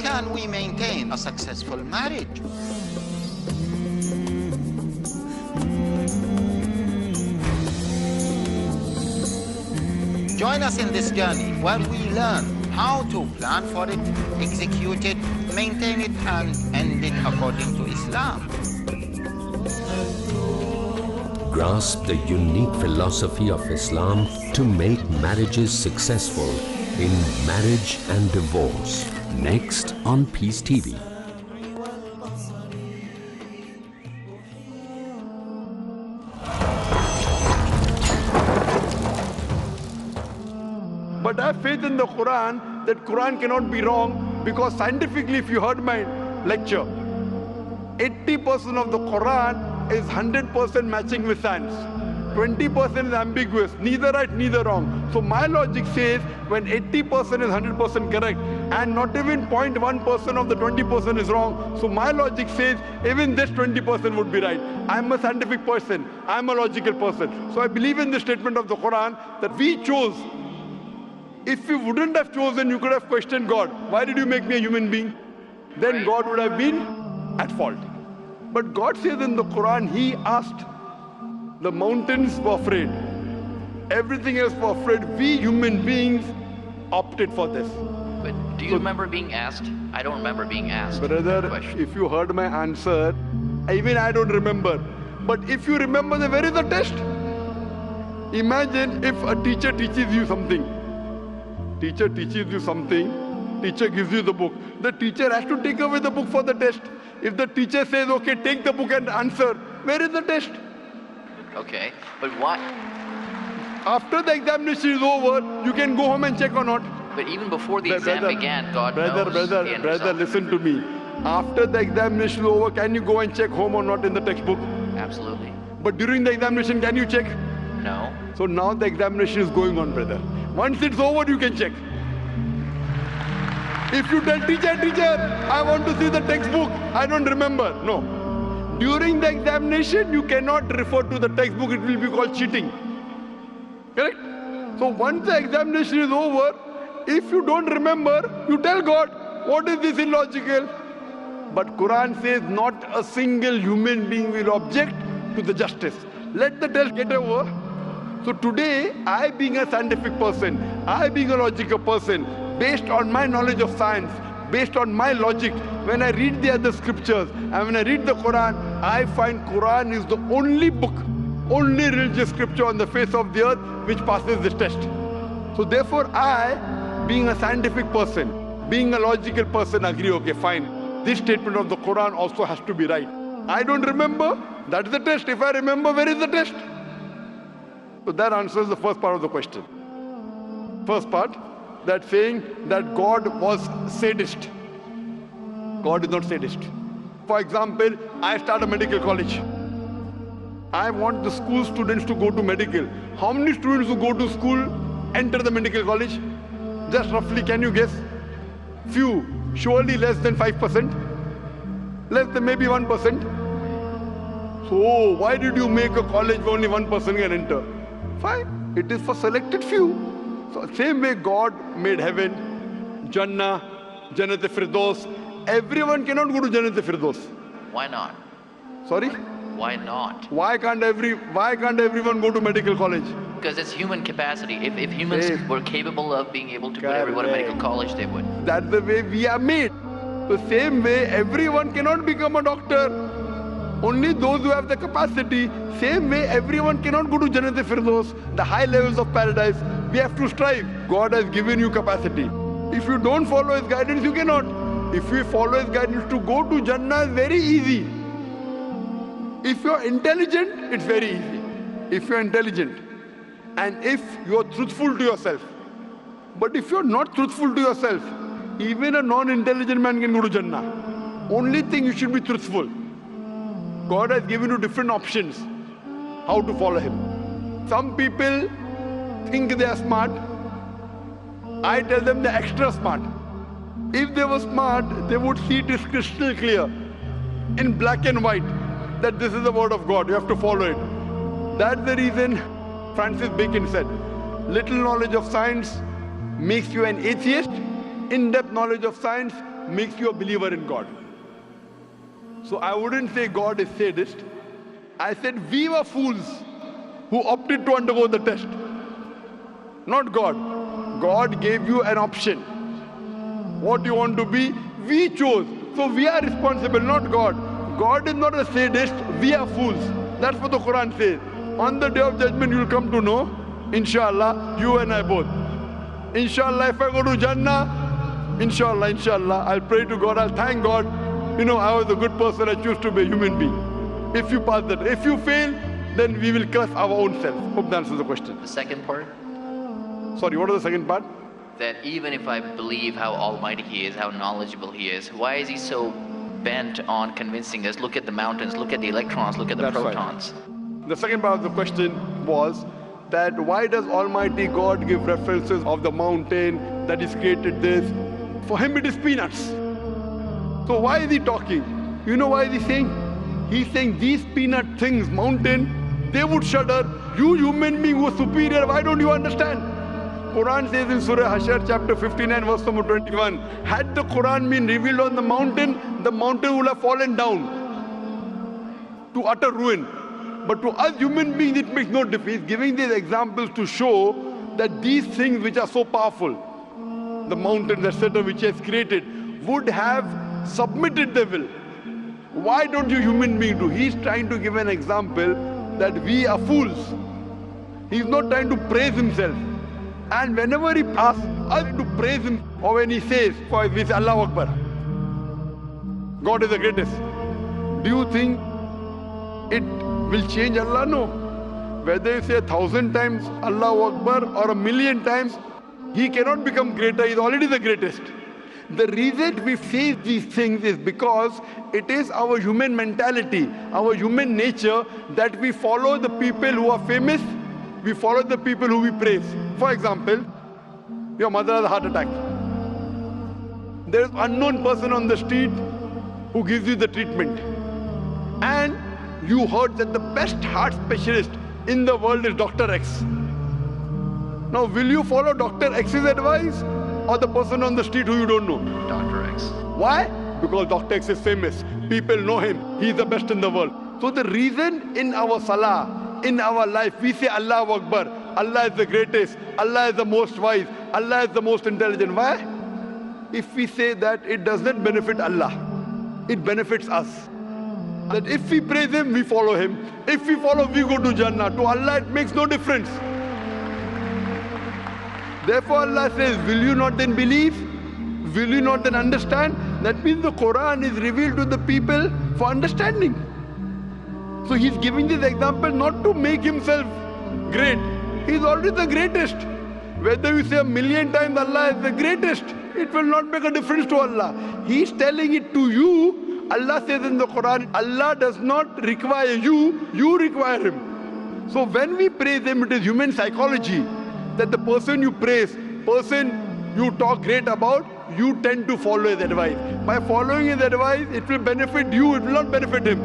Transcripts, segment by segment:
can we maintain a successful marriage? Join us in this journey where we learn how to plan for it, execute it, maintain it, and end it according to Islam. Grasp the unique philosophy of Islam to make marriages successful in Marriage and Divorce. Next on Peace TV. But I have faith in the Quran that Quran cannot be wrong, because scientifically, if you heard my lecture, 80% of the Quran is 100% matching with science. 20% is ambiguous, neither right, neither wrong. So my logic says when 80% is 100% correct and not even 0.1% of the 20% is wrong, so my logic says even this 20% would be right. I'm a scientific person, I'm a logical person. So I believe in the statement of the Quran that we chose. If you wouldn't have chosen, you could have questioned God. Why did you make me a human being? Then God would have been at fault. But God says in the Quran, He asked, the mountains were afraid. Everything else was afraid. We human beings opted for this. But do you remember being asked? I don't remember being asked. Brother, if you heard my answer, even I don't remember. But if you remember, then where is the test? Imagine if a teacher teaches you something. Teacher teaches you something. Teacher gives you the book. The teacher has to take away the book for the test. If the teacher says, okay, take the book and answer, where is the test? Okay, but why? After the examination is over, you can go home and check or not. But even before the exam began, God knows the end Brother, result. listen to me. After the examination is over, can you go and check home or not in the textbook? Absolutely. But during the examination, can you check? No. So now the examination is going on, brother. Once it's over, you can check. If you tell teacher, I want to see the textbook, I don't remember. No. During the examination, you cannot refer to the textbook, it will be called cheating. Correct? So once the examination is over, if you don't remember, you tell God, what is this illogical? But Quran says not a single human being will object to the justice. Let the test get over. So today, I being a scientific person, I being a logical person, based on my knowledge of science, based on my logic, when I read the other scriptures and when I read the Quran, I find Quran is the only book, only religious scripture on the face of the earth which passes this test. So therefore I, being a scientific person, being a logical person, agree, okay, fine. This statement of the Quran also has to be right. I don't remember, that's the test. If I remember, where is the test? So that answers the first part of the question. First part, that saying that God was sadist. God is not sadist. For example, I start a medical college. I want the school students to go to medical. How many students who go to school enter the medical college? Just roughly, can you guess? Few. Surely less than 5%. Less than maybe 1%. So why did you make a college where only 1% can enter? Fine. It is for selected few. So same way God made heaven, Jannah, Jannat Firdaus. Everyone cannot go to Jannat Firdaus. Why not? Sorry? Why not? Why can't everyone go to medical college? Because it's human capacity. If humans were capable of being able to put everyone in medical college, they would. That's the way we are made. The same way everyone cannot become a doctor. Only those who have the capacity. Same way everyone cannot go to Jannat Firdaus, the high levels of paradise. We have to strive. God has given you capacity. If you don't follow His guidance, you cannot. If you follow His guidance, to go to Jannah is very easy. If you're intelligent, it's very easy. If you're intelligent and if you're truthful to yourself. But if you're not truthful to yourself, even a non-intelligent man can go to Jannah. Only thing, you should be truthful. God has given you different options how to follow Him. Some people think they are smart. I tell them they're extra smart. If they were smart, they would see it is crystal clear in black and white that this is the word of God. You have to follow it. That's the reason Francis Bacon said, little knowledge of science makes you an atheist. In-depth knowledge of science makes you a believer in God. So I wouldn't say God is sadist. I said we were fools who opted to undergo the test. Not God. God gave you an option. What you want to be, we chose. So we are responsible, not God. God is not a sadist, we are fools. That's what the Quran says. On the day of judgment, you'll come to know, inshallah, you and I both. Inshallah, if I go to Jannah, inshallah, I'll pray to God, I'll thank God. You know, I was a good person, I choose to be a human being. If you pass that, if you fail, then we will curse our own self. Hope that answers the question. The second part? Sorry, what was the second part? That even if I believe how almighty He is, how knowledgeable He is, why is He so bent on convincing us, look at the mountains, look at the electrons, look at the protons? Right. The second part of the question was that why does Almighty God give references of the mountain that He's created this? For Him it is peanuts. So why is He talking? You know why is He saying? He's saying these peanut things, mountain, they would shudder. You human being who are superior, why don't you understand? Quran says in Surah Hashar chapter 59 verse number 21, had the Quran been revealed on the mountain would have fallen down to utter ruin. But to us human beings it makes no difference. He's giving these examples to show that these things which are so powerful, the mountains etc. which He has created, would have submitted their will. Why don't you human beings do? He's trying to give an example that we are fools. He's not trying to praise Himself. And whenever He asks us to praise Him, or when He says, for we say Allahu Akbar, God is the greatest. Do you think it will change Allah? No. Whether you say 1,000 times Allahu Akbar or 1,000,000 times, He cannot become greater. He is already the greatest. The reason we say these things is because it is our human mentality, our human nature, that we follow the people who are famous, we follow the people who we praise. For example, your mother has a heart attack. There is an unknown person on the street who gives you the treatment. And you heard that the best heart specialist in the world is Dr. X. Now, will you follow Dr. X's advice or the person on the street who you don't know? Dr. X. Why? Because Dr. X is famous. People know him. He is the best in the world. So the reason in our salah, in our life, we say Allahu Akbar, Allah is the greatest, Allah is the most wise, Allah is the most intelligent. Why? If we say that, it does not benefit Allah, it benefits us. That if we praise Him, we follow Him. If we follow, we go to Jannah. To Allah, it makes no difference. Therefore, Allah says, will you not then believe? Will you not then understand? That means the Quran is revealed to the people for understanding. So He's giving this example not to make Himself great. He's already the greatest. Whether you say 1,000,000 times Allah is the greatest, it will not make a difference to Allah. He's telling it to you. Allah says in the Quran, Allah does not require you, you require Him. So when we praise Him, it is human psychology that the person you praise, person you talk great about, you tend to follow his advice. By following his advice, it will benefit you, it will not benefit him.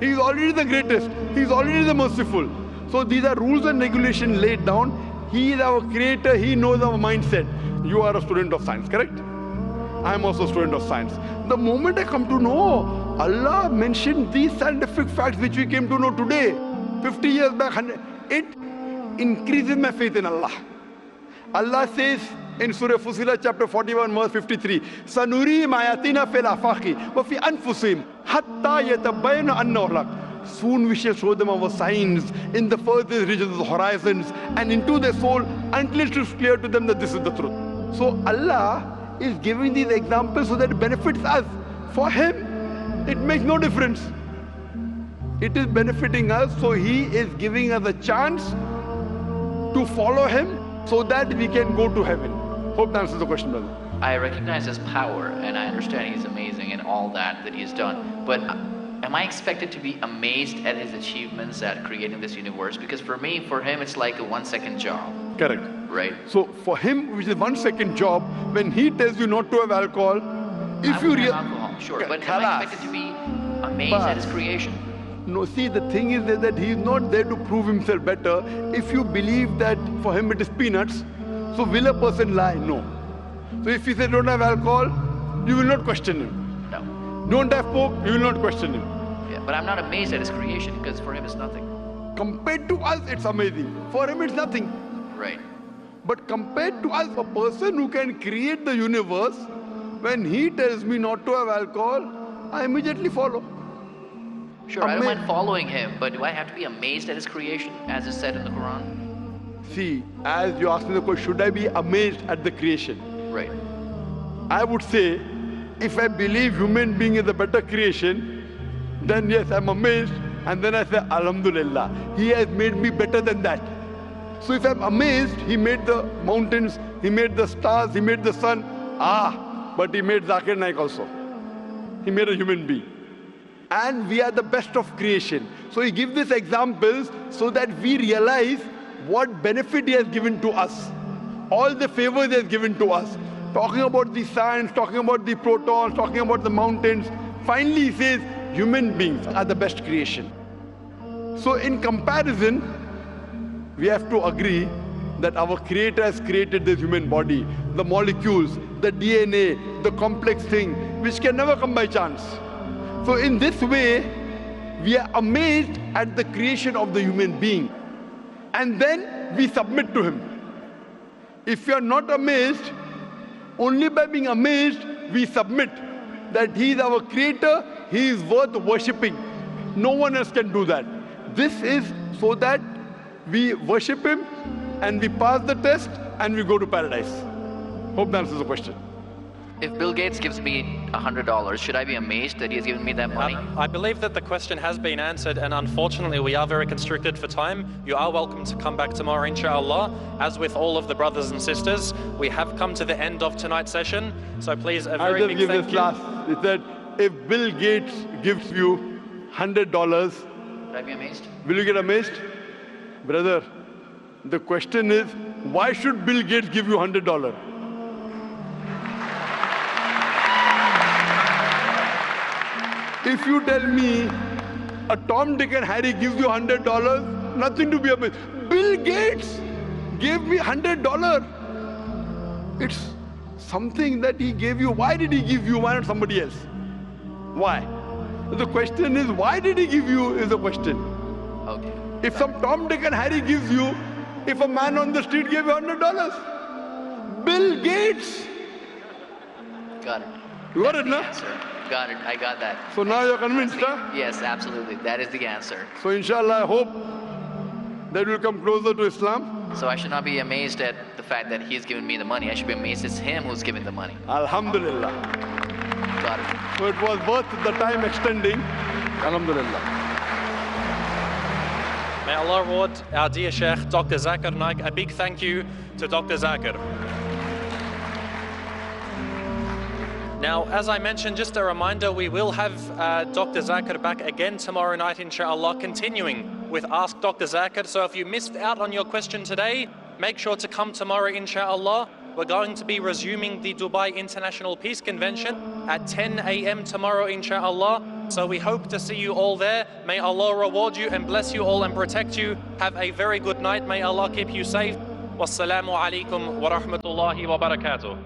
He is already the greatest. He is already the merciful. So these are rules and regulations laid down. He is our creator. He knows our mindset. You are a student of science, correct? I am also a student of science. The moment I come to know, Allah mentioned these scientific facts which we came to know today, 50 years back, it increases my faith in Allah. Allah says in Surah Fussilat chapter 41 verse 53, Sanuri mayatina fil afaqi wa fi anfusihim hatta yatabayyana annahu al-haq. Soon we shall show them our signs in the furthest regions of the horizons and into their soul until it is clear to them that this is the truth. So Allah is giving these examples so that it benefits us. For Him, it makes no difference. It is benefiting us, so He is giving us a chance to follow Him so that we can go to heaven. Hope that answers the question, brother. I recognize His power and I understand He's amazing and all that He has done. But am I expected to be amazed at His achievements at creating this universe? Because for Him, it's like a 1-second job. Correct. Right. So for Him, which is 1-second job, when He tells you not to have alcohol, if you have alcohol, sure, but am I expected to be amazed at His creation? No, see, the thing is that He is not there to prove Himself better. If you believe that for Him it is peanuts, so will a person lie? No. So if He says don't have alcohol, you will not question him. No. Don't have pork, you will not question him. Yeah, but I'm not amazed at his creation because for him it's nothing. Compared to us, it's amazing. For him, it's nothing. Right. But compared to us, a person who can create the universe, when he tells me not to have alcohol, I immediately follow. Sure, I don't mind following him, but do I have to be amazed at his creation, as is said in the Quran? See, as you asked me the question, should I be amazed at the creation? Right. I would say, if I believe human being is a better creation, then yes, I'm amazed, and then I say, Alhamdulillah, he has made me better than that. So if I'm amazed, he made the mountains, he made the stars, he made the sun. But he made Zakir Naik also. He made a human being. And we are the best of creation. So he gives these examples so that we realize what benefit he has given to us. All the favors he has given to us. Talking about the science, talking about the protons, talking about the mountains. Finally he says, human beings are the best creation. So in comparison, we have to agree that our Creator has created this human body, the molecules, the DNA, the complex thing, which can never come by chance. So in this way, we are amazed at the creation of the human being. And then we submit to him. If you are not amazed, only by being amazed, we submit that he is our Creator, he is worth worshipping. No one else can do that. This is so that we worship him and we pass the test and we go to paradise. Hope that answers the question. If Bill Gates gives me $100, should I be amazed that he has given me that money? I believe that the question has been answered, and unfortunately we are very constricted for time. You are welcome to come back tomorrow, inshallah. As with all of the brothers and sisters, we have come to the end of tonight's session, so please a very big thank you. He said, if Bill Gates gives you $100, Should I be amazed? Will you get amazed? Brother, the question is, why should Bill Gates give you $100? If you tell me a Tom, Dick and Harry gives you $100, nothing to be amazed. Bill Gates gave me $100. It's something that he gave you. Why did he give you? Why not somebody else? Why? The question is, why did he give you is the question. Okay. If some Tom, Dick and Harry gives you, if a man on the street gave you $100, Bill Gates. Got it. You got That's it, the no? answer. Got it. I got that. So now you're convinced, huh? Yes, absolutely. That is the answer. So inshallah, I hope that we'll come closer to Islam. So I should not be amazed at the fact that he's given me the money. I should be amazed it's him who's giving the money. Alhamdulillah. Got it. So it was worth the time extending. Alhamdulillah. May Allah reward our dear Sheikh, Dr. Zakir Naik. A big thank you to Dr. Zakir. Now, as I mentioned, just a reminder, we will have Dr. Zakir back again tomorrow night, inshallah, continuing with Ask Dr. Zakir. So if you missed out on your question today, make sure to come tomorrow, inshallah. We're going to be resuming the Dubai International Peace Convention at 10 a.m. tomorrow, inshallah. So we hope to see you all there. May Allah reward you and bless you all and protect you. Have a very good night. May Allah keep you safe. Wassalamu alaikum wa rahmatullahi wa barakatuh.